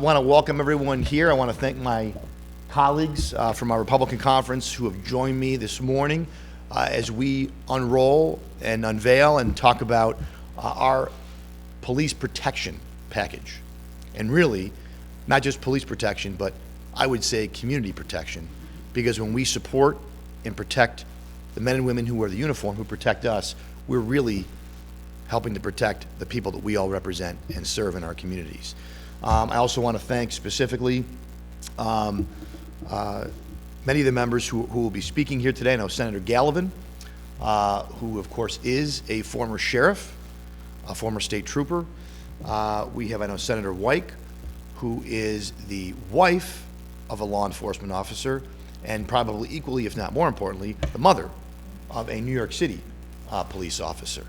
I want to welcome everyone here. I want to thank my colleagues from our Republican conference who have joined me this morning as we unroll and unveil and talk about our police protection package. And really, not just police protection, but I would say community protection. Because when we support and protect the men and women who wear the uniform, who protect us, we're really helping to protect the people that we all represent and serve in our communities. I also want to thank specifically many of the members who will be speaking here today. I know Senator Gallivan, who of course is a former sheriff, a former state trooper. We have, I know, Senator Wyke, who is the wife of a law enforcement officer, and probably equally, if not more importantly, the mother of a New York City police officer.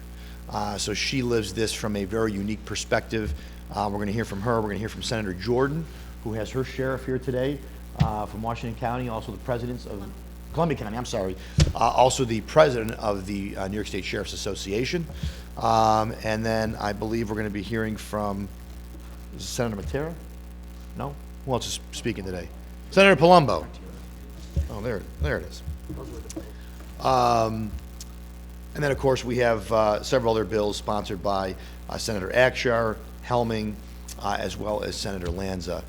So she lives this from a very unique perspective. We're going to hear from her. We're going to hear from Senator Jordan, who has her sheriff here today from Washington County, also the president of Columbia County, I'm sorry, also the president of the New York State Sheriff's Association. And then I believe we're going to be hearing from Senator Matera? No? Who else is speaking today? Senator Palumbo. Oh, there it is. And then, of course, we have several other bills sponsored by Senator Akshar, Helming, as well as Senator Lanza,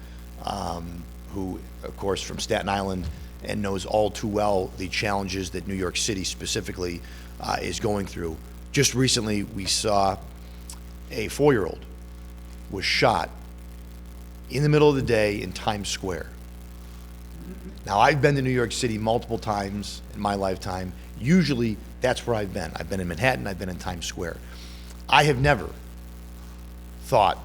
who, of course, from Staten Island and knows all too well the challenges that New York City specifically is going through. Just recently, we saw a 4-year-old was shot in the middle of the day in Times Square. Now, I've been to New York City multiple times in my lifetime. Usually, that's where I've been. I've been in Manhattan, I've been in Times Square. I have never thought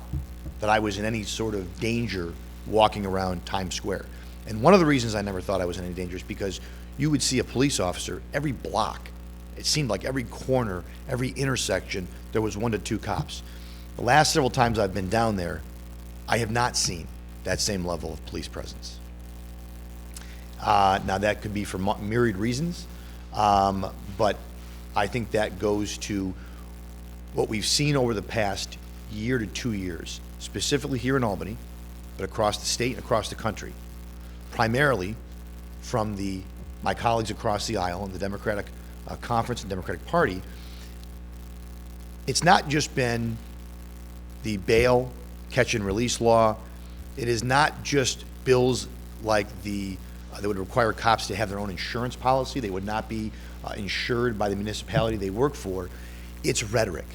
that I was in any sort of danger walking around Times Square. And one of the reasons I never thought I was in any danger is because you would see a police officer every block. It seemed like every corner, every intersection, there was 1 to 2 cops. The last several times I've been down there, I have not seen that same level of police presence. Now that could be for myriad reasons, but I think that goes to what we've seen over the past year to 2 years, specifically here in Albany, but across the state and across the country, primarily from my colleagues across the aisle in the Democratic Conference and Democratic Party. It's not just been the bail, catch and release law. It is not just bills like that would require cops to have their own insurance policy. They would not be insured by the municipality they work for. It's rhetoric.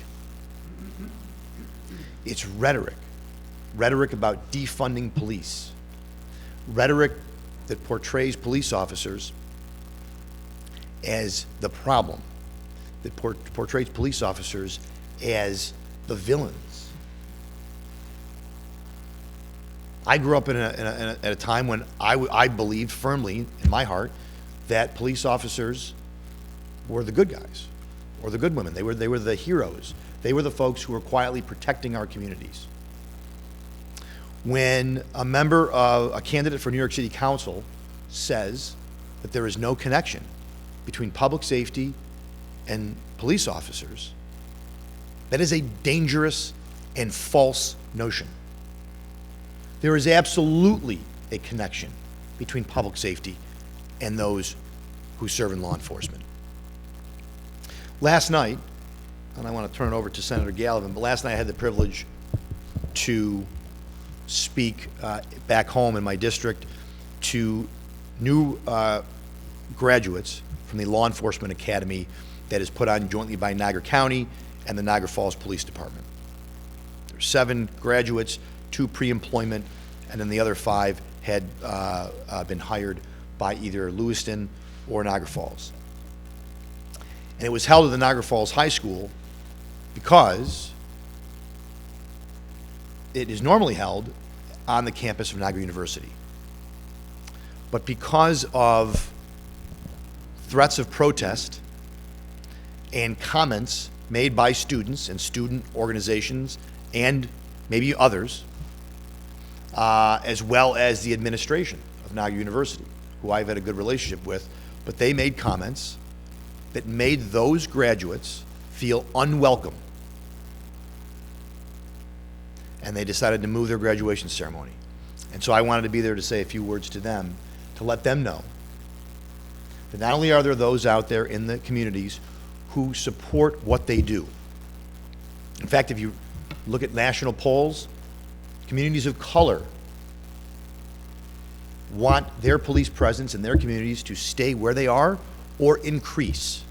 It's rhetoric. Rhetoric about defunding police. Rhetoric that portrays police officers as the problem, that portrays police officers as the villains. I grew up at a time when I believed firmly in my heart that police officers were the good guys or the good women. They were the heroes. They were the folks who were quietly protecting our communities. When a candidate for New York City Council says that there is no connection between public safety and police officers, that is a dangerous and false notion. There is absolutely a connection between public safety and those who serve in law enforcement. Last night, and I want to turn it over to Senator Gallivan, but last night I had the privilege to speak back home in my district to new graduates from the Law Enforcement Academy that is put on jointly by Niagara County and the Niagara Falls Police Department. There's 7 graduates, 2 pre-employment, and then the other 5 had been hired by either Lewiston or Niagara Falls. And it was held at the Niagara Falls High School because it is normally held on the campus of Niagara University. But because of threats of protest and comments made by students and student organizations and maybe others, as well as the administration of Niagara University, who I've had a good relationship with, but they made comments that made those graduates feel unwelcome. And they decided to move their graduation ceremony. And so I wanted to be there to say a few words to them, to let them know that not only are there those out there in the communities who support what they do. In fact, if you look at national polls, communities of color want their police presence in their communities to stay where they are or increase.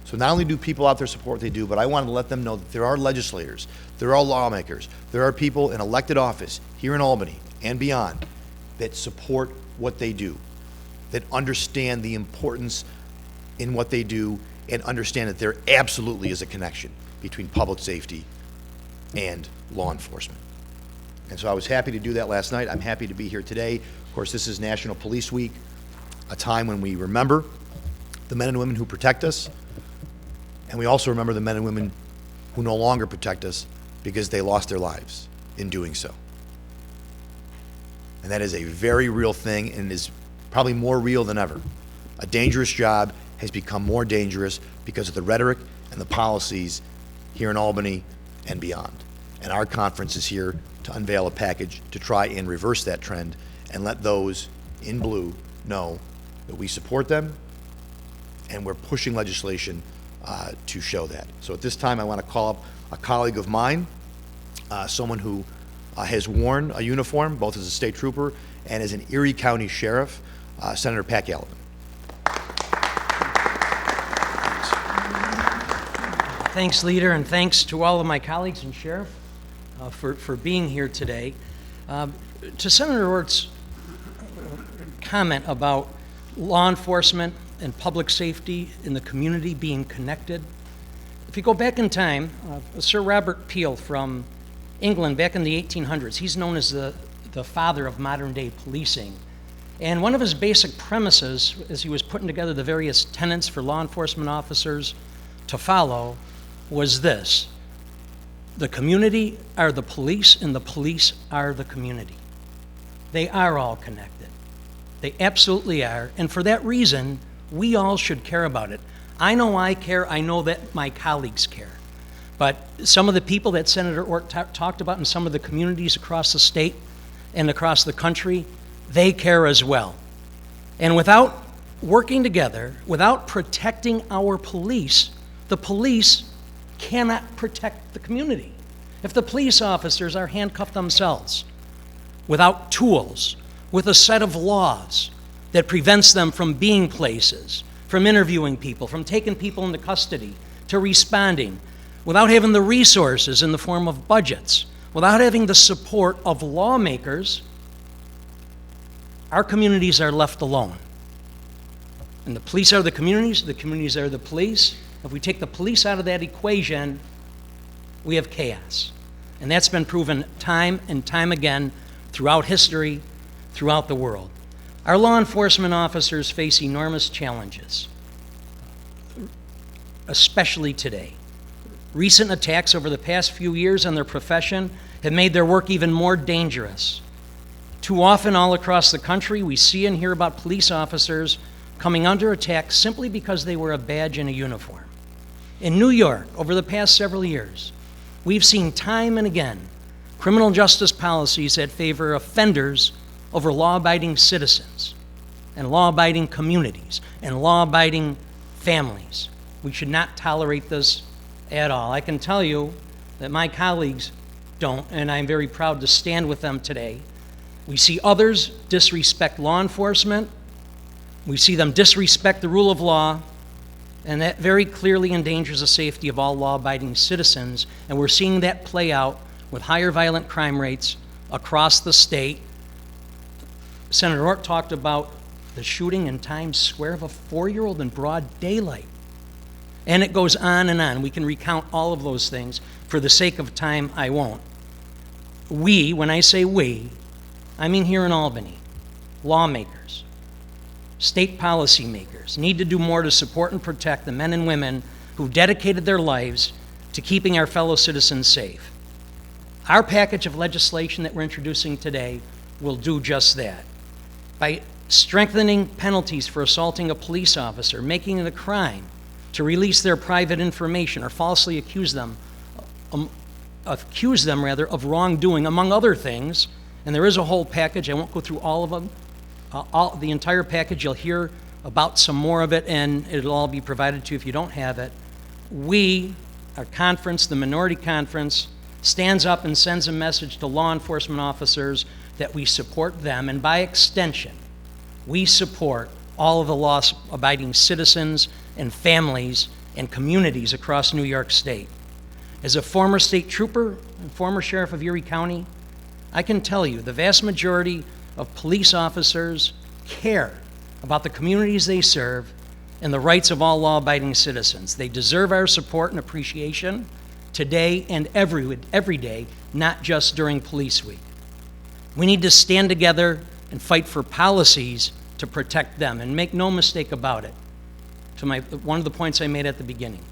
So not only do people out there support what they do, but I wanted to let them know that there are legislators, there are lawmakers, there are people in elected office here in Albany and beyond that support what they do, that understand the importance in what they do, and understand that there absolutely is a connection between public safety and law enforcement. And so I was happy to do that last night. I'm happy to be here today. Of course, this is National Police Week, a time when we remember the men and women who protect us, and we also remember the men and women who no longer protect us because they lost their lives in doing so. And that is a very real thing, and is probably more real than ever. A dangerous job has become more dangerous because of the rhetoric and the policies here in Albany and beyond. And our conference is here to unveil a package to try and reverse that trend and let those in blue know that we support them and we're pushing legislation to show that. So at this time, I want to call up a colleague of mine, someone who has worn a uniform, both as a state trooper and as an Erie County sheriff, Senator Pat Gallivan. Thanks, Leader, and thanks to all of my colleagues and Sheriff for being here today. To Senator Ort's comment about law enforcement and public safety in the community being connected, if you go back in time, Sir Robert Peel from England back in the 1800s, he's known as the father of modern-day policing. And one of his basic premises, as he was putting together the various tenets for law enforcement officers to follow, was this: the community are the police, and the police are the community. They are all connected. They absolutely are, and for that reason, we all should care about it. I know I care, I know that my colleagues care. But some of the people that Senator Ort talked about in some of the communities across the state and across the country, they care as well. And without working together, without protecting our police, the police cannot protect the community. If the police officers are handcuffed themselves, without tools, with a set of laws that prevents them from being places, from interviewing people, from taking people into custody, to responding, without having the resources in the form of budgets, without having the support of lawmakers, our communities are left alone. And the police are the communities are the police. If we take the police out of that equation, we have chaos. And that's been proven time and time again throughout history, throughout the world. Our law enforcement officers face enormous challenges, especially today. Recent attacks over the past few years on their profession have made their work even more dangerous. Too often all across the country, we see and hear about police officers coming under attack simply because they wear a badge and a uniform. In New York, over the past several years, we've seen time and again criminal justice policies that favor offenders over law-abiding citizens and law-abiding communities and law-abiding families. We should not tolerate this at all. I can tell you that my colleagues don't, and I'm very proud to stand with them today. We see others disrespect law enforcement. We see them disrespect the rule of law, and that very clearly endangers the safety of all law-abiding citizens, and we're seeing that play out with higher violent crime rates across the state. Senator Ort talked about the shooting in Times Square of a 4-year-old in broad daylight. And it goes on and on. We can recount all of those things. For the sake of time, I won't. We, when I say we, I mean here in Albany, lawmakers, state policymakers need to do more to support and protect the men and women who dedicated their lives to keeping our fellow citizens safe. Our package of legislation that we're introducing today will do just that. By strengthening penalties for assaulting a police officer, making it a crime to release their private information or falsely accuse them accuse them rather of wrongdoing, among other things. And there is a whole package. I won't go through all of them. The entire package, you'll hear about some more of it, and it'll all be provided to you if you don't have it. We, our conference, the minority conference, stands up and sends a message to law enforcement officers that we support them, and by extension, we support all of the law-abiding citizens and families and communities across New York State. As a former state trooper and former sheriff of Erie County, I can tell you the vast majority of police officers care about the communities they serve and the rights of all law-abiding citizens. They deserve our support and appreciation today and every day, not just during Police Week. We need to stand together and fight for policies to protect them. And make no mistake about it, to one of the points I made at the beginning,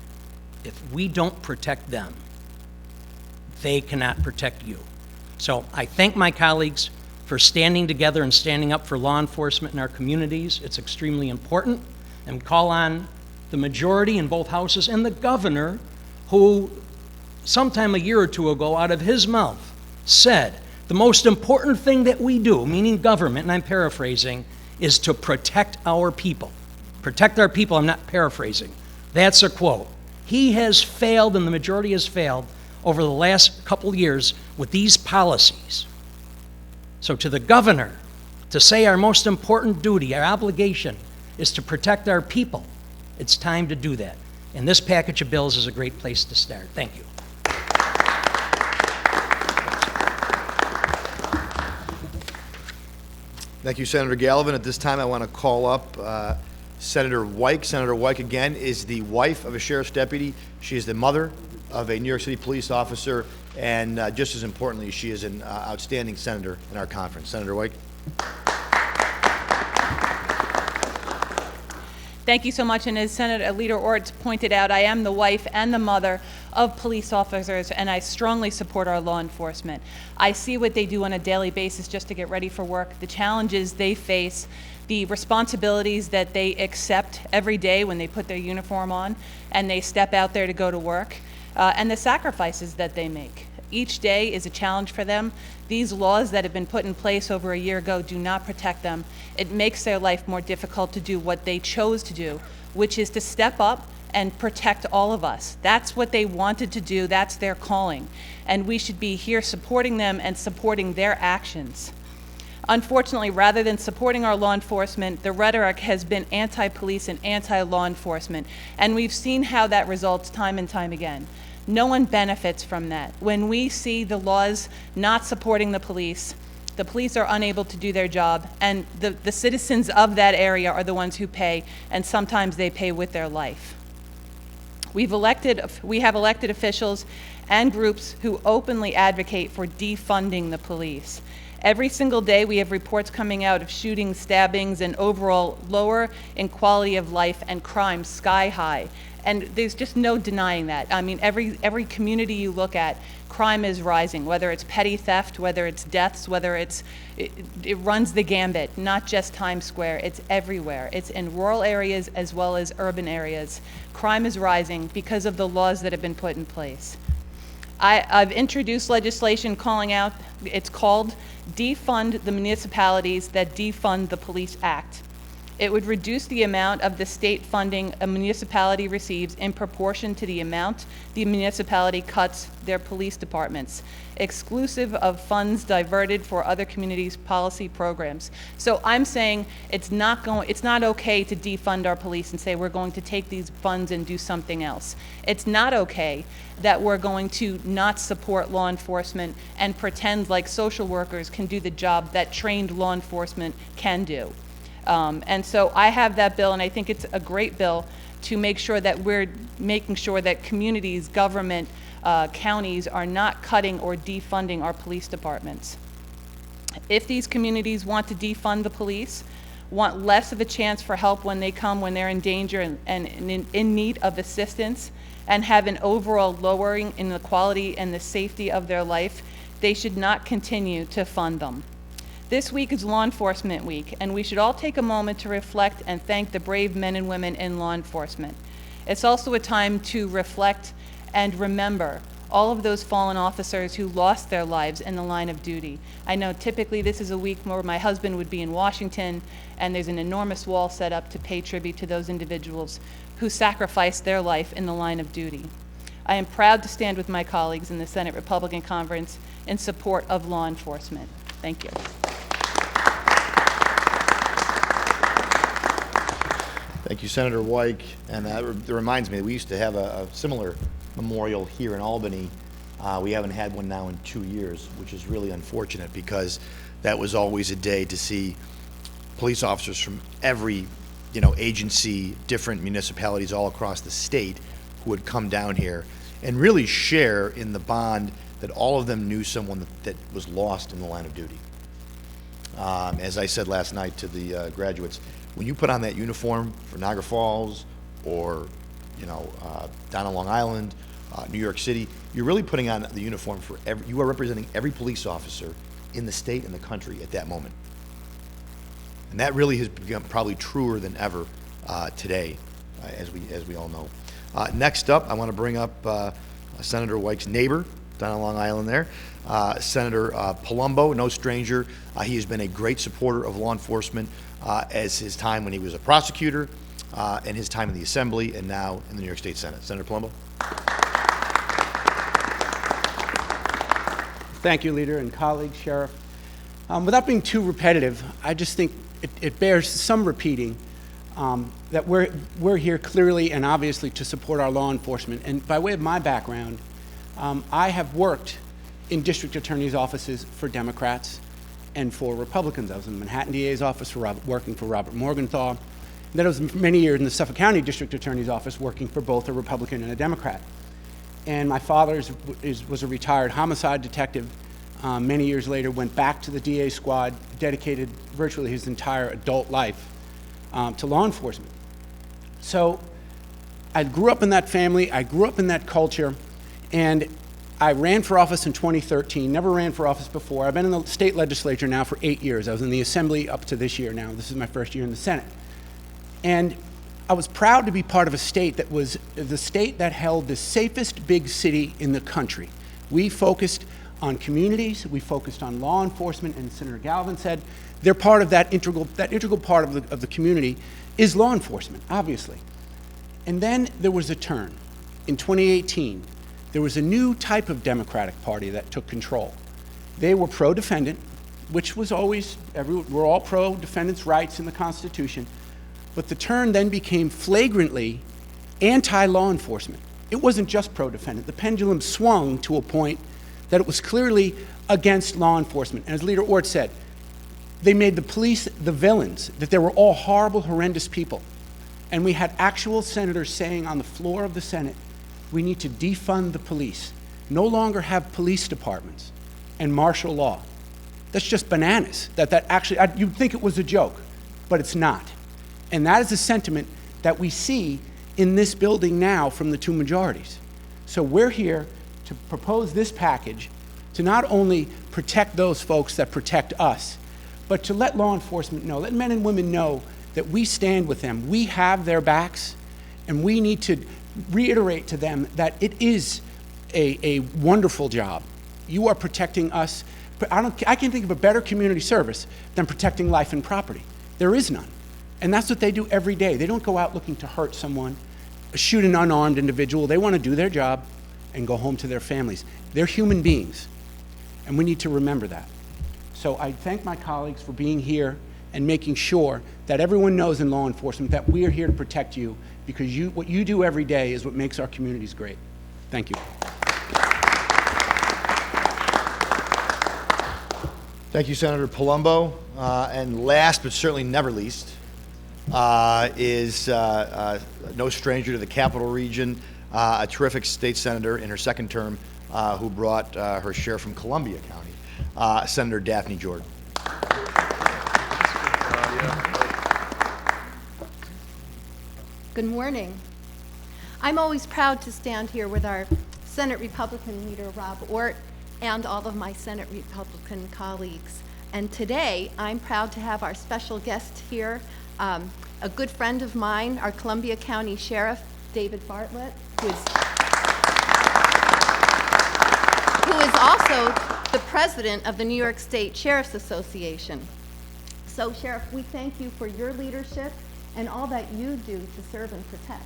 if we don't protect them, they cannot protect you. So I thank my colleagues for standing together and standing up for law enforcement in our communities. It's extremely important. And call on the majority in both houses and the governor, who sometime a year or two ago, out of his mouth, said the most important thing that we do, meaning government, and I'm paraphrasing, is to protect our people. Protect our people, I'm not paraphrasing. That's a quote. He has failed, and the majority has failed, over the last couple years with these policies. So to the governor, to say our most important duty, our obligation, is to protect our people, it's time to do that. And this package of bills is a great place to start. Thank you. Thank you, Senator Gallivan. At this time, I want to call up Senator Wyke. Senator Wyke, again, is the wife of a sheriff's deputy. She is the mother of a New York City police officer, and just as importantly, she is an outstanding senator in our conference. Senator Wyke. Thank you so much, and as Senator Leader Orts pointed out, I am the wife and the mother of police officers, and I strongly support our law enforcement. I see what they do on a daily basis just to get ready for work, the challenges they face, the responsibilities that they accept every day when they put their uniform on and they step out there to go to work, and the sacrifices that they make. Each day is a challenge for them. These laws that have been put in place over a year ago do not protect them. It makes their life more difficult to do what they chose to do, which is to step up and protect all of us. That's what they wanted to do. That's their calling. And we should be here supporting them and supporting their actions. Unfortunately, rather than supporting our law enforcement, the rhetoric has been anti-police and anti-law enforcement. And we've seen how that results time and time again. No one benefits from that. When we see the laws not supporting the police are unable to do their job, and the citizens of that area are the ones who pay, and sometimes they pay with their life. We have elected officials and groups who openly advocate for defunding the police. Every single day we have reports coming out of shootings, stabbings, and overall lower in quality of life and crime sky high. And there's just no denying that. I mean, every community you look at, crime is rising, whether it's petty theft, whether it's deaths, whether it runs the gambit, not just Times Square, it's everywhere. It's in rural areas as well as urban areas. Crime is rising because of the laws that have been put in place. I've introduced legislation calling out, it's called Defund the Municipalities That Defund the Police Act. It would reduce the amount of the state funding a municipality receives in proportion to the amount the municipality cuts their police departments, exclusive of funds diverted for other communities' policy programs. So I'm saying it's not okay to defund our police and say we're going to take these funds and do something else. It's not okay that we're going to not support law enforcement and pretend like social workers can do the job that trained law enforcement can do. And so I have that bill, and I think it's a great bill to make sure that we're making sure that communities, government, counties are not cutting or defunding our police departments. If these communities want to defund the police, want less of a chance for help when they come, when they're in danger and in need of assistance, and have an overall lowering in the quality and the safety of their life, they should not continue to fund them. This week is Law Enforcement Week, and we should all take a moment to reflect and thank the brave men and women in law enforcement. It's also a time to reflect and remember all of those fallen officers who lost their lives in the line of duty. I know typically this is a week where my husband would be in Washington, and there's an enormous wall set up to pay tribute to those individuals who sacrificed their life in the line of duty. I am proud to stand with my colleagues in the Senate Republican Conference in support of law enforcement. Thank you. Thank you, Senator Wyke. And that reminds me, we used to have a similar memorial here in Albany. We haven't had one now in 2 years, which is really unfortunate because that was always a day to see police officers from every, agency, different municipalities all across the state who would come down here and really share in the bond that all of them knew someone that was lost in the line of duty. As I said last night to the graduates, when you put on that uniform for Niagara Falls or, down on Long Island, New York City, you're really putting on the uniform for you are representing every police officer in the state and the country at that moment. And that really has become probably truer than ever today, as we all know. Next up, I want to bring up Senator Wyke's neighbor down on Long Island there, Senator Palumbo, no stranger. He has been a great supporter of law enforcement as his time when he was a prosecutor and his time in the Assembly and now in the New York State Senate. Senator Palumbo. Thank you, Leader and colleagues, Sheriff. Without being too repetitive, I just think it bears some repeating that we're here clearly and obviously to support our law enforcement. And by way of my background, I have worked in district attorneys' offices for Democrats and for Republicans. I was in the Manhattan DA's office working for Robert Morgenthau. And then I was many years in the Suffolk County District Attorney's office working for both a Republican and a Democrat. And my father was a retired homicide detective. Many years later, went back to the DA squad, dedicated virtually his entire adult life to law enforcement. So I grew up in that family, I grew up in that culture, and I ran for office in 2013, never ran for office before. I've been in the state legislature now for 8 years. I was in the Assembly up to this year now. This is my first year in the Senate. And I was proud to be part of a state that was the state that held the safest big city in the country. We focused on communities, we focused on law enforcement, and Senator Galvin said they're part of that integral part of the community is law enforcement, obviously. And then there was a turn. In 2018, there was a new type of Democratic Party that took control. They were pro-defendant, which was always, we're all pro-defendant's rights in the Constitution, but the turn then became flagrantly anti-law enforcement. It wasn't just pro-defendant. The pendulum swung to a point that it was clearly against law enforcement. And as Leader Ort said, they made the police the villains, that they were all horrible, horrendous people. And we had actual senators saying on the floor of the Senate, we need to defund the police, no longer have police departments and martial law. That's just bananas. That actually, you'd think it was a joke, but it's not. And that is a sentiment that we see in this building now from the two majorities. So we're here to propose this package to not only protect those folks that protect us, but to let law enforcement know, let men and women know that we stand with them. We have their backs, and we need to reiterate to them that it is a wonderful job. You are protecting us. I can't think of a better community service than protecting life and property. There is none. And that's what they do every day. They don't go out looking to hurt someone, shoot an unarmed individual. They want to do their job and go home to their families. They're human beings, and we need to remember that. So I thank my colleagues for being here and making sure that everyone knows in law enforcement that we are here to protect you, because what you do every day is what makes our communities great. Thank you. Thank you, Senator Palumbo. And last but certainly never least is no stranger to the Capital Region, a terrific state senator in her second term who brought her share from Columbia County, Senator Daphne Jordan. Good morning. I'm always proud to stand here with our Senate Republican leader, Rob Ort, and all of my Senate Republican colleagues. And today, I'm proud to have our special guest here, a good friend of mine, our Columbia County Sheriff, David Bartlett, who is also the president of the New York State Sheriff's Association. So, Sheriff, we thank you for your leadership and all that you do to serve and protect.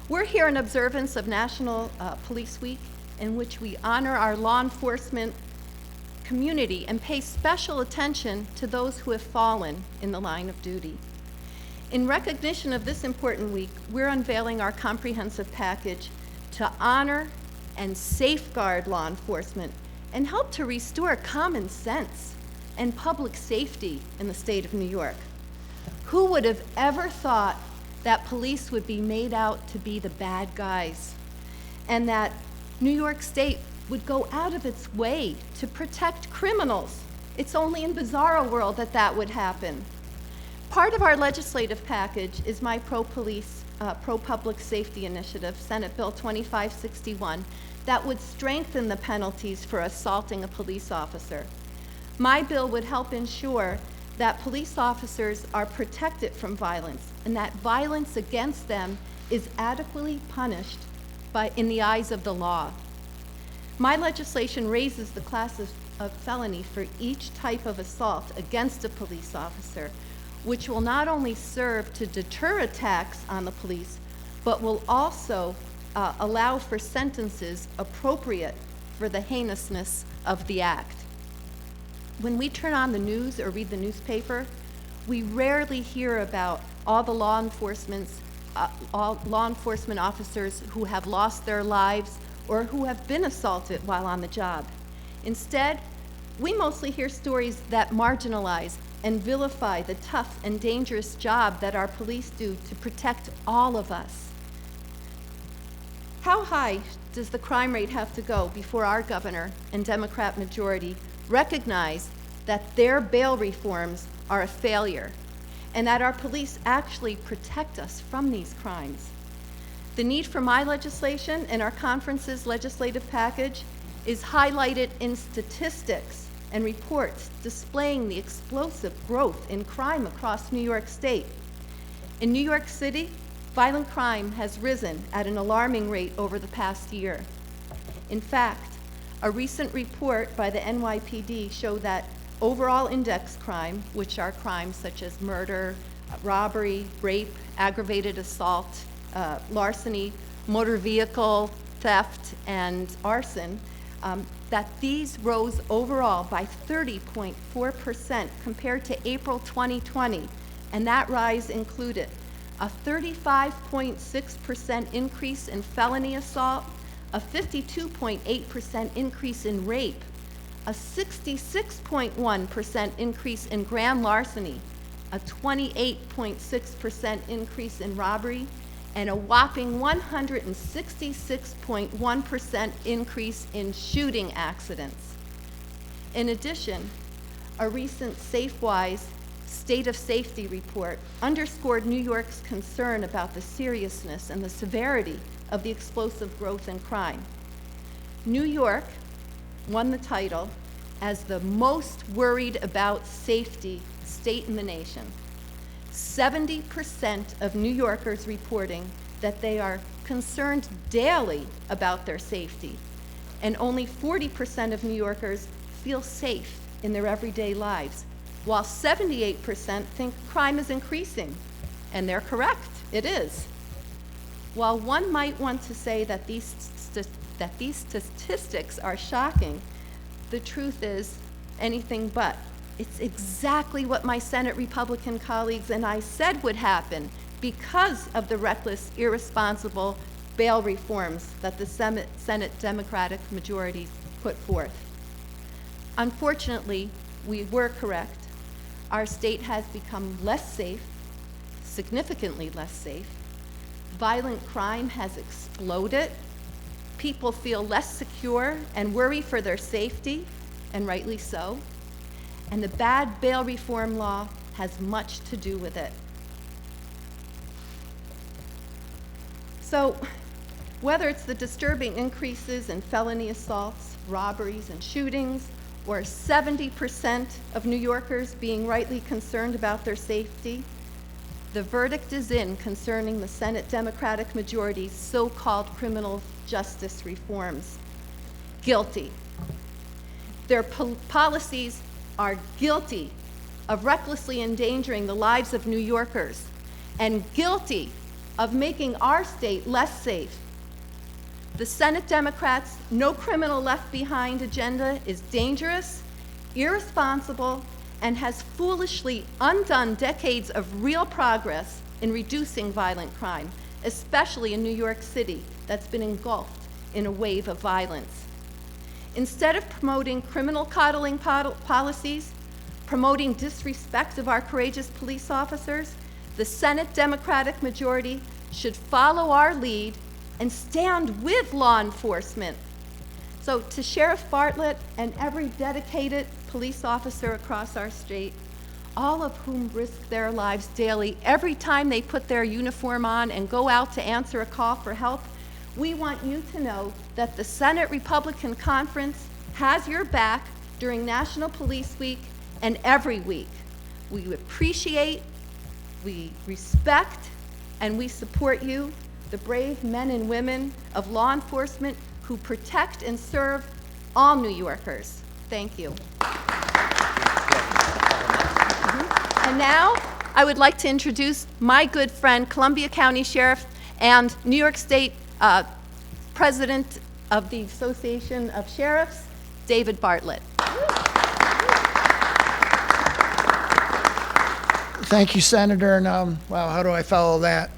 We're here in observance of National Police Week, in which we honor our law enforcement community and pay special attention to those who have fallen in the line of duty. In recognition of this important week, we're unveiling our comprehensive package to honor and safeguard law enforcement and help to restore common sense and public safety in the state of New York. Who would have ever thought that police would be made out to be the bad guys, and that New York State would go out of its way to protect criminals? It's only in bizarro world that that would happen. Part of our legislative package is my pro-police, pro-public safety initiative, Senate Bill 2561, that would strengthen the penalties for assaulting a police officer. My bill would help ensure that police officers are protected from violence and that violence against them is adequately punished in the eyes of the law. My legislation raises the class of felony for each type of assault against a police officer, which will not only serve to deter attacks on the police, but will also allow for sentences appropriate for the heinousness of the act. When we turn on the news or read the newspaper, we rarely hear about all the law enforcement officers who have lost their lives or who have been assaulted while on the job. Instead, we mostly hear stories that marginalize and vilify the tough and dangerous job that our police do to protect all of us. How high does the crime rate have to go before our governor and Democrat majority recognize that their bail reforms are a failure and that our police actually protect us from these crimes? The need for my legislation and our conference's legislative package is highlighted in statistics and reports displaying the explosive growth in crime across New York State. In New York City, violent crime has risen at an alarming rate over the past year. In fact, a recent report by the NYPD showed that overall index crime, which are crimes such as murder, robbery, rape, aggravated assault, larceny, motor vehicle theft, and arson, that these rose overall by 30.4% compared to April 2020, and that rise included a 35.6% increase in felony assault, a 52.8% increase in rape, a 66.1% increase in grand larceny, a 28.6% increase in robbery, and a whopping 166.1% increase in shooting accidents. In addition, a recent SafeWise State of Safety report underscored New York's concern about the seriousness and the severity of the explosive growth in crime. New York won the title as the most worried about safety state in the nation. 70% of New Yorkers reporting that they are concerned daily about their safety, and only 40% of New Yorkers feel safe in their everyday lives, while 78% think crime is increasing, and they're correct, it is. While one might want to say that these statistics are shocking, the truth is anything but. It's exactly what my Senate Republican colleagues and I said would happen because of the reckless, irresponsible bail reforms that the Senate Democratic majority put forth. Unfortunately, we were correct. Our state has become less safe, significantly less safe. Violent crime has exploded. People feel less secure and worry for their safety, and rightly so. And the bad bail reform law has much to do with it. So, whether it's the disturbing increases in felony assaults, robberies, and shootings, or 70% of New Yorkers being rightly concerned about their safety, the verdict is in concerning the Senate Democratic majority's so-called criminal justice reforms. guilty. Their policies are guilty of recklessly endangering the lives of New Yorkers and guilty of making our state less safe. The Senate Democrats' no criminal left behind agenda is dangerous, irresponsible, and has foolishly undone decades of real progress in reducing violent crime, especially in New York City, that's been engulfed in a wave of violence. Instead of promoting criminal coddling policies, promoting disrespect of our courageous police officers, the Senate Democratic majority should follow our lead and stand with law enforcement. So to Sheriff Bartlett and every dedicated police officer across our state, all of whom risk their lives daily every time they put their uniform on and go out to answer a call for help, we want you to know that the Senate Republican Conference has your back during National Police Week and every week. We appreciate, we respect, and we support you, the brave men and women of law enforcement who protect and serve all New Yorkers. Thank you. And now, I would like to introduce my good friend, Columbia County Sheriff and New York State President of the Association of Sheriffs, David Bartlett. Thank you, Senator. And wow, how do I follow that?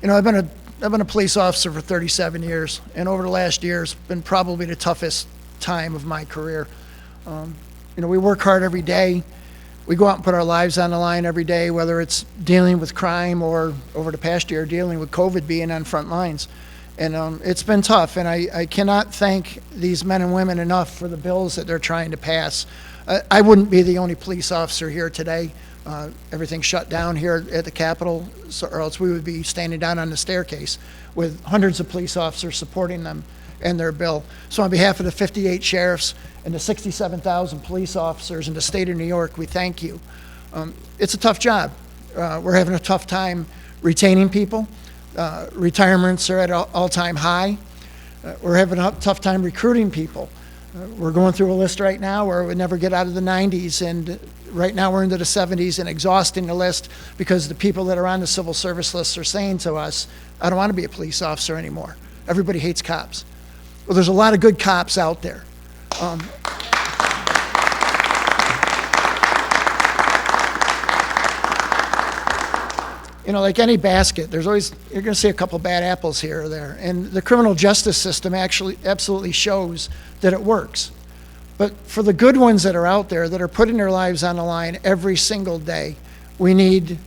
You know, I've been a police officer for 37 years, and over the last year, it's been probably the toughest time of my career. You know, we work hard every day. We go out and put our lives on the line every day, whether it's dealing with crime or, over the past year, dealing with COVID, being on front lines. And it's been tough, and I cannot thank these men and women enough for the bills that they're trying to pass. I wouldn't be the only police officer here today. Everything shut down here at the Capitol, or else we would be standing down on the staircase with hundreds of police officers supporting them and their bill. So on behalf of the 58 sheriffs and the 67,000 police officers in the state of New York, we thank you. It's a tough job. We're having a tough time retaining people. Retirements are at an all-time high. We're having a tough time recruiting people. We're going through a list right now where we never get out of the 90s, and right now we're into the 70s and exhausting the list because the people that are on the civil service lists are saying to us, I don't want to be a police officer anymore. Everybody hates cops. Well, there's a lot of good cops out there. You know, like any basket, there's always, you're going to see a couple bad apples here or there. And the criminal justice system actually absolutely shows that it works. But for the good ones that are out there that are putting their lives on the line every single day, we need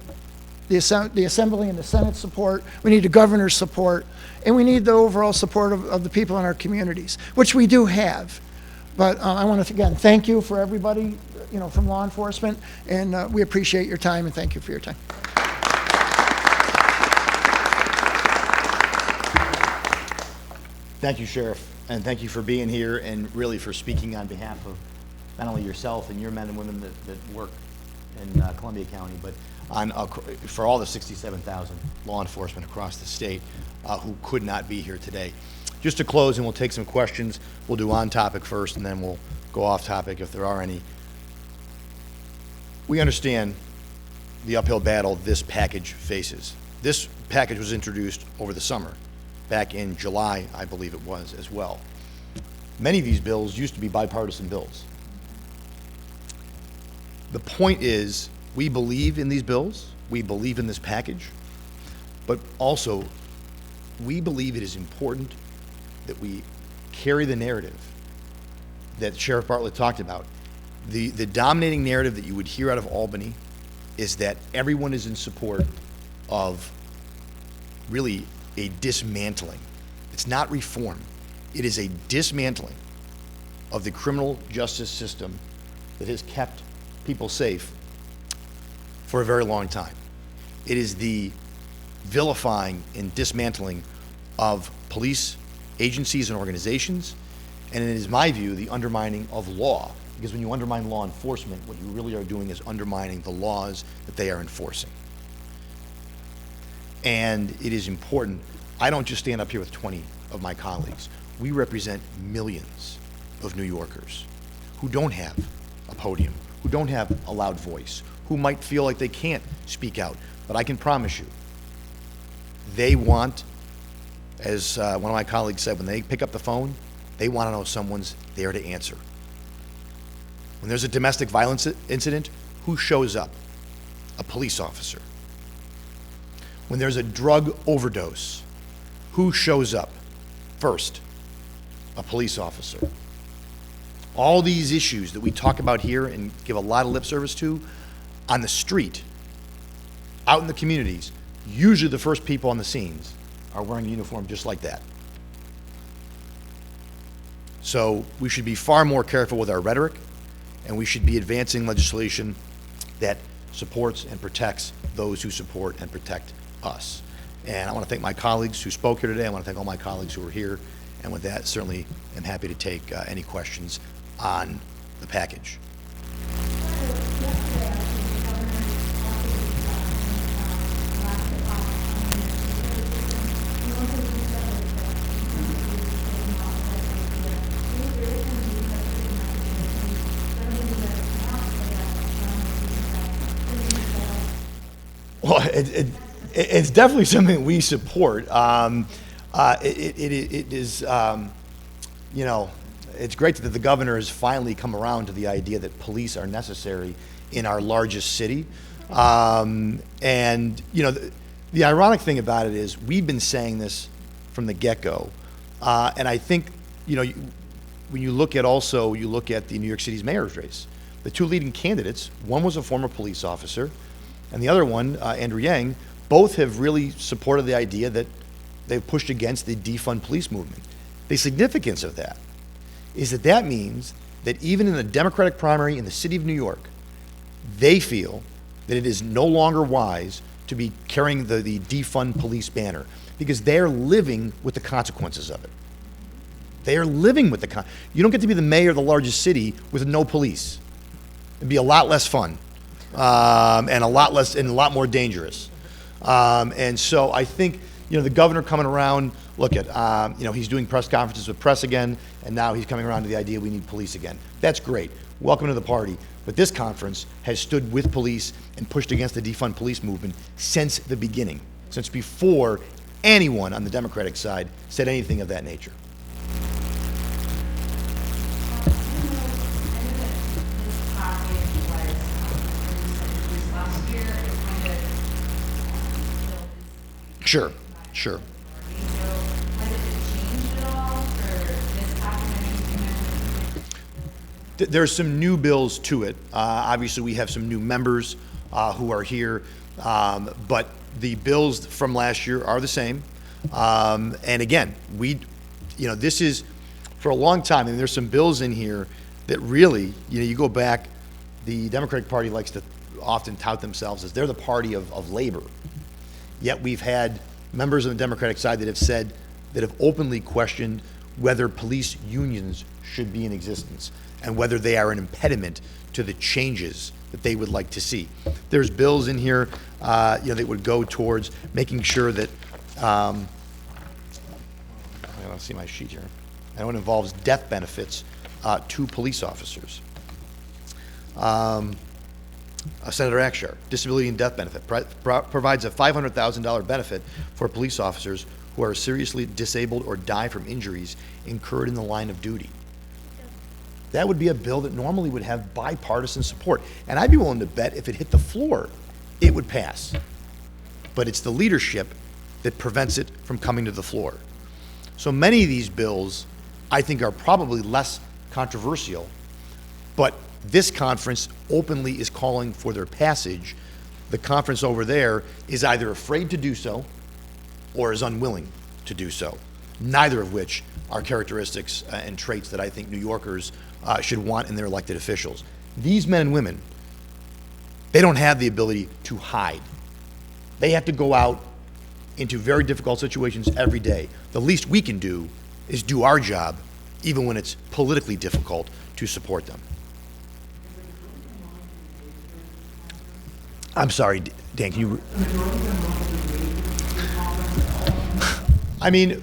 the Assembly and the Senate support, we need the governor's support, and we need the overall support of the people in our communities, which we do have. But I want to, again, thank you for everybody, you know, from law enforcement, and we appreciate your time, and thank you for your time. Thank you, Sheriff, and thank you for being here and really for speaking on behalf of not only yourself and your men and women that work in Columbia County, but on for all the 67,000 law enforcement across the state who could not be here today. Just to close, and we'll take some questions. We'll do on topic first, and then we'll go off topic if there are any. We understand the uphill battle this package faces. This package was introduced over the summer, back in July, I believe it was, as well. Many of these bills used to be bipartisan bills. The point is, we believe in these bills, we believe in this package, but also, we believe it is important that we carry the narrative that Sheriff Bartlett talked about. The dominating narrative that you would hear out of Albany is that everyone is in support of really a dismantling. It's not reform. It is a dismantling of the criminal justice system that has kept people safe for a very long time. It is the vilifying and dismantling of police agencies and organizations, and it is, my view, the undermining of law. Because when you undermine law enforcement, what you really are doing is undermining the laws that they are enforcing. And it is important. I don't just stand up here with 20 of my colleagues. We represent millions of New Yorkers who don't have a podium, who don't have a loud voice, who might feel like they can't speak out. But I can promise you, they want, as one of my colleagues said, when they pick up the phone, they want to know someone's there to answer. When there's a domestic violence incident, who shows up? A police officer. When there's a drug overdose, who shows up first? A police officer. All these issues that we talk about here and give a lot of lip service to, on the street, out in the communities, usually the first people on the scenes are wearing a uniform just like that. So we should be far more careful with our rhetoric, and we should be advancing legislation that supports and protects those who support and protect us. And I want to thank my colleagues who spoke here today. I want to thank all my colleagues who are here. And with that, certainly am happy to take any questions on the package. Well, it's definitely something we support. It is, you know, it's great that the governor has finally come around to the idea that police are necessary in our largest city. And, you know, the ironic thing about it is we've been saying this from the get-go. And I think, you know, when you look at also, you look at the New York City's mayor's race, the two leading candidates, one was a former police officer, and the other one, Andrew Yang, both have really supported the idea that they've pushed against the defund police movement. The significance of that is that that means that even in the Democratic primary in the city of New York, they feel that it is no longer wise to be carrying the defund police banner because they're living with the consequences of it. They are living with you don't get to be the mayor of the largest city with no police. It'd be a lot less fun. And a lot more dangerous. And so I think, you know, the governor coming around, look at, you know, he's doing press conferences with press again, and now he's coming around to the idea we need police again. That's great. Welcome to the party. But this conference has stood with police and pushed against the defund police movement since the beginning, since before anyone on the Democratic side said anything of that nature. Sure, sure. There's some new bills to it. Obviously, we have some new members who are here, but the bills from last year are the same. And again, you know, this is for a long time, and there's some bills in here that really, you know, you go back, the Democratic Party likes to often tout themselves as they're the party of labor. Yet we've had members on the Democratic side that have said, that have openly questioned whether police unions should be in existence and whether they are an impediment to the changes that they would like to see. There's bills in here, you know, that would go towards making sure that, I don't see my sheet here. And it involves death benefits to police officers. Senator Akshar, disability and death benefit, provides a $500,000 benefit for police officers who are seriously disabled or die from injuries incurred in the line of duty. That would be a bill that normally would have bipartisan support. And I'd be willing to bet if it hit the floor, it would pass. But it's the leadership that prevents it from coming to the floor. So many of these bills, I think, are probably less controversial, but this conference openly is calling for their passage. The conference over there is either afraid to do so or is unwilling to do so, neither of which are characteristics and traits that I think New Yorkers should want in their elected officials. These men and women, they don't have the ability to hide. They have to go out into very difficult situations every day. The least we can do is do our job, even when it's politically difficult, to support them. I'm sorry, Dan, can you? I mean,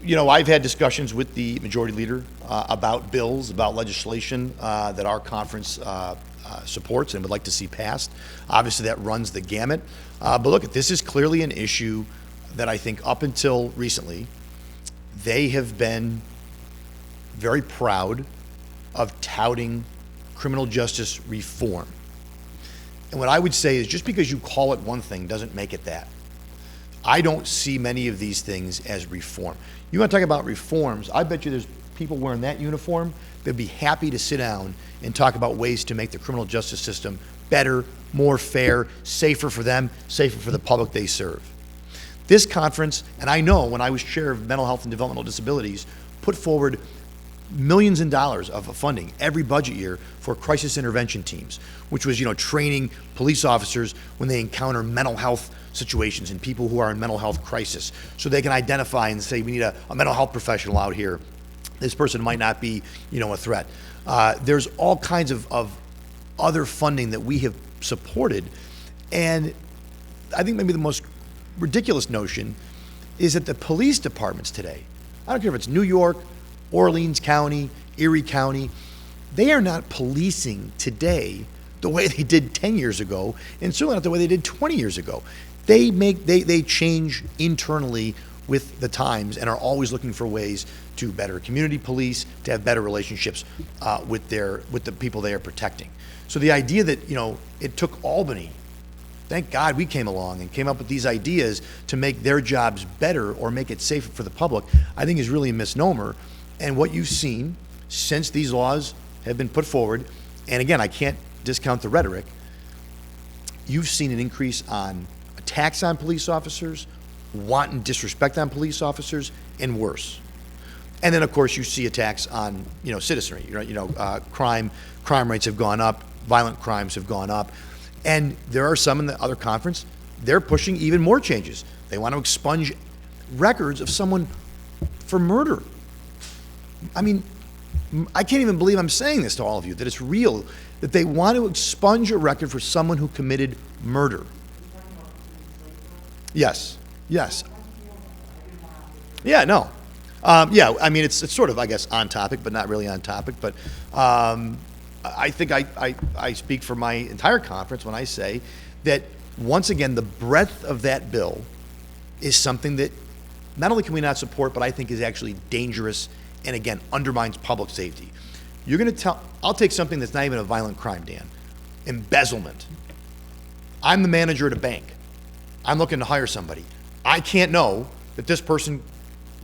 you know, I've had discussions with the majority leader about bills, about legislation that our conference supports and would like to see passed. Obviously, that runs the gamut. But look, this is clearly an issue that I think up until recently, they have been very proud of touting criminal justice reform. And what I would say is just because you call it one thing doesn't make it that. I don't see many of these things as reform. You want to talk about reforms, I bet you there's people wearing that uniform that'd be happy to sit down and talk about ways to make the criminal justice system better, more fair, safer for them, safer for the public they serve. This conference, and I know when I was chair of mental health and developmental disabilities, put forward millions in dollars of funding every budget year for crisis intervention teams, which was, you know, training police officers when they encounter mental health situations and people who are in mental health crisis, so they can identify and say, we need a mental health professional out here. This person might not be, you know, a threat. There's all kinds of other funding that we have supported, and I think maybe the most ridiculous notion is that the police departments today, I don't care if it's New York, Orleans County, Erie County, they are not policing today the way they did 10 years ago, and certainly not the way they did 20 years ago. They change internally with the times and are always looking for ways to better community police, to have better relationships with the people they are protecting. So the idea that, you know, it took Albany, thank God we came along and came up with these ideas to make their jobs better or make it safer for the public, I think is really a misnomer. And what you've seen since these laws have been put forward, and again, I can't discount the rhetoric, you've seen an increase on attacks on police officers, wanton disrespect on police officers, and worse. And then, of course, you see attacks on, you know, citizenry. Crime rates have gone up, violent crimes have gone up, and there are some in the other conference, they're pushing even more changes. They want to expunge records of someone for murder. I mean, I can't even believe I'm saying this to all of you, that it's real, that they want to expunge a record for someone who committed murder. Yes, yes. Yeah, no. Yeah, I mean, it's sort of, I guess, on topic, but not really on topic. But I think I speak for my entire conference when I say that, once again, the breadth of that bill is something that not only can we not support, but I think is actually dangerous and, again, undermines public safety. You're going to I'll take something that's not even a violent crime, Dan. Embezzlement. I'm the manager at a bank. I'm looking to hire somebody. I can't know that this person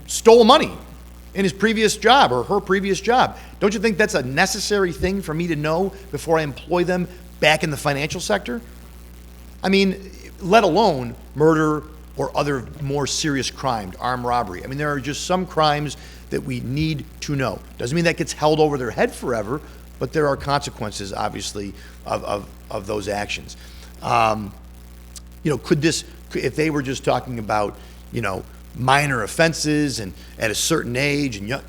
stole money in his previous job or her previous job. Don't you think that's a necessary thing for me to know before I employ them back in the financial sector? I mean, let alone murder or other more serious crimes, armed robbery. I mean, there are just some crimes that we need to know. Doesn't mean that gets held over their head forever, but there are consequences, obviously, of those actions. You know, if they were just talking about, you know, minor offenses and at a certain age, and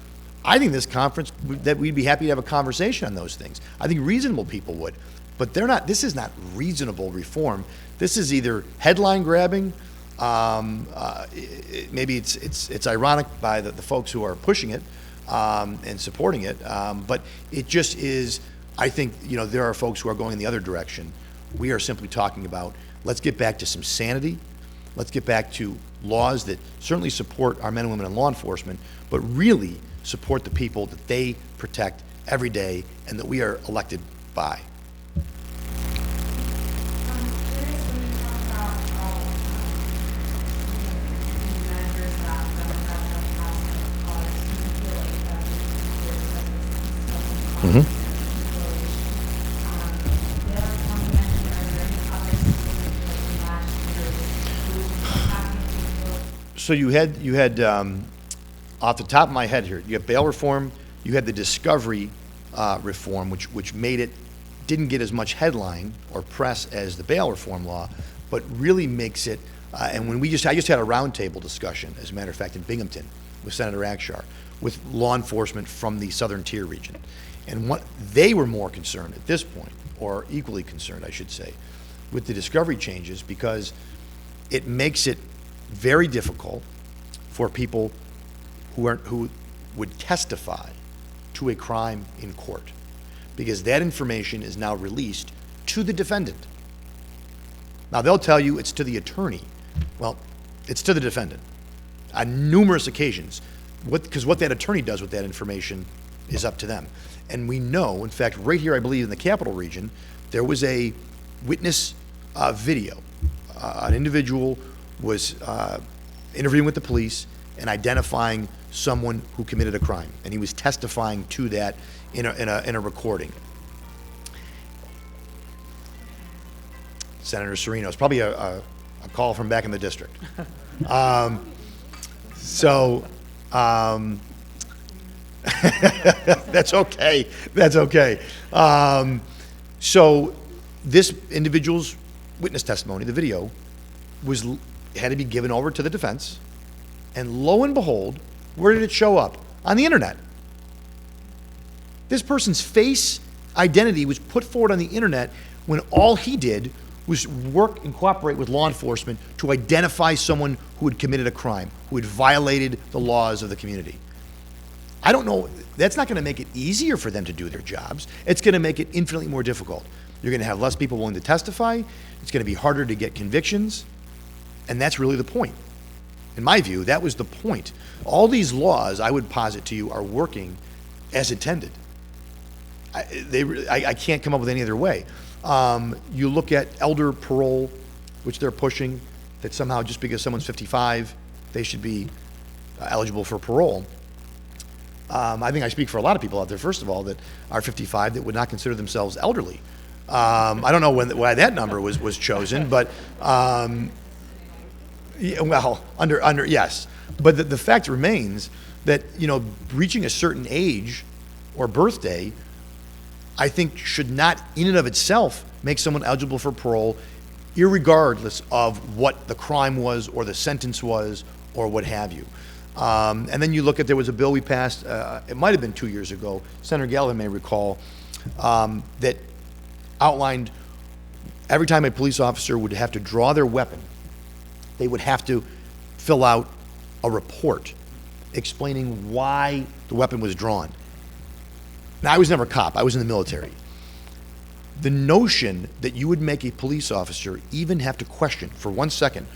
I think this conference, that we'd be happy to have a conversation on those things. I think reasonable people would, but they're not. This is not reasonable reform. This is either headline grabbing. Maybe it's ironic by the folks who are pushing it and supporting it, but it just is. I think, you know, there are folks who are going in the other direction. We are simply talking about, let's get back to some sanity. Let's get back to laws that certainly support our men and women in law enforcement, but really support the people that they protect every day and that we are elected by. So you had off the top of my head here, you have bail reform, you had the discovery reform, which didn't get as much headline or press as the bail reform law, but really makes it, and when I just had a roundtable discussion, as a matter of fact, in Binghamton with Senator Akshar, with law enforcement from the Southern Tier region. And what they were more concerned at this point, or equally concerned, I should say, with the discovery changes, because it makes it very difficult for people who would testify to a crime in court, because that information is now released to the defendant. Now, they'll tell you it's to the attorney. Well, it's to the defendant on numerous occasions, because what that attorney does with that information is up to them. And we know, in fact, right here, I believe in the Capital Region, there was a witness video. An individual was interviewing with the police and identifying someone who committed a crime, and he was testifying to that in a recording. Senator Serino, it's probably a call from back in the district. That's okay. That's okay. So this individual's witness testimony, the video, had to be given over to the defense, and lo and behold, where did it show up? On the internet. This person's face identity was put forward on the internet when all he did was work and cooperate with law enforcement to identify someone who had committed a crime, who had violated the laws of the community. I don't know, that's not going to make it easier for them to do their jobs. It's going to make it infinitely more difficult. You're going to have less people willing to testify. It's going to be harder to get convictions. And that's really the point. In my view, that was the point. All these laws, I would posit to you, are working as intended. I can't come up with any other way. You look at elder parole, which they're pushing, that somehow just because someone's 55, they should be eligible for parole. I think I speak for a lot of people out there, first of all, that are 55 that would not consider themselves elderly. I don't know why that number was chosen, but yeah, well, yes. But the fact remains that, reaching a certain age or birthday, I think should not in and of itself make someone eligible for parole, irregardless of what the crime was or the sentence was or what have you. And then you look at, there was a bill we passed, it might have been 2 years ago, Senator Galvin may recall, that outlined every time a police officer would have to draw their weapon, they would have to fill out a report explaining why the weapon was drawn. Now, I was never a cop, I was in the military. The notion that you would make a police officer even have to question for 1 second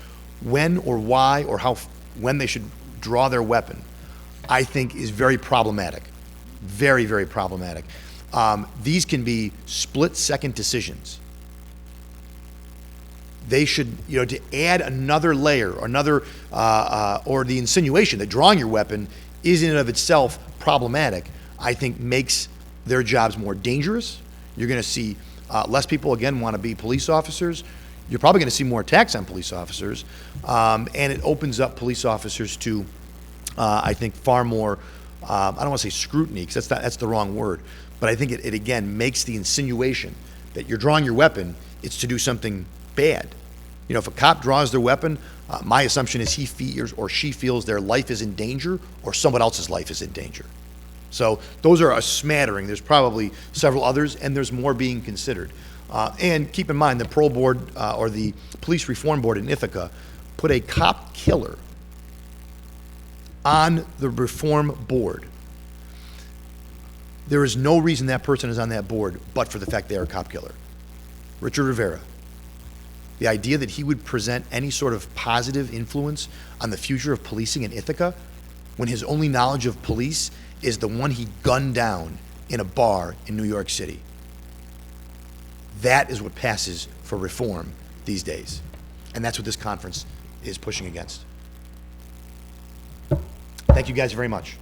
when or why or when they should draw their weapon, I think is very problematic. Very, very problematic. These can be split-second decisions. They should, to add another layer or or the insinuation that drawing your weapon is in and of itself problematic, I think makes their jobs more dangerous. You're going to see less people, again, want to be police officers. You're probably going to see more attacks on police officers, and it opens up police officers to, I think, far more, I don't want to say scrutiny, because that's the wrong word, but I think it again makes the insinuation that you're drawing your weapon, it's to do something bad. If a cop draws their weapon, my assumption is he fears or she feels their life is in danger or someone else's life is in danger. So those are a smattering. There's probably several others, and there's more being considered. And keep in mind, the Parole Board or the Police Reform Board in Ithaca put a cop killer on the Reform Board. There is no reason that person is on that board but for the fact they are a cop killer. Richard Rivera. The idea that he would present any sort of positive influence on the future of policing in Ithaca when his only knowledge of police is the one he gunned down in a bar in New York City. That is what passes for reform these days. And that's what this conference is pushing against. Thank you guys very much.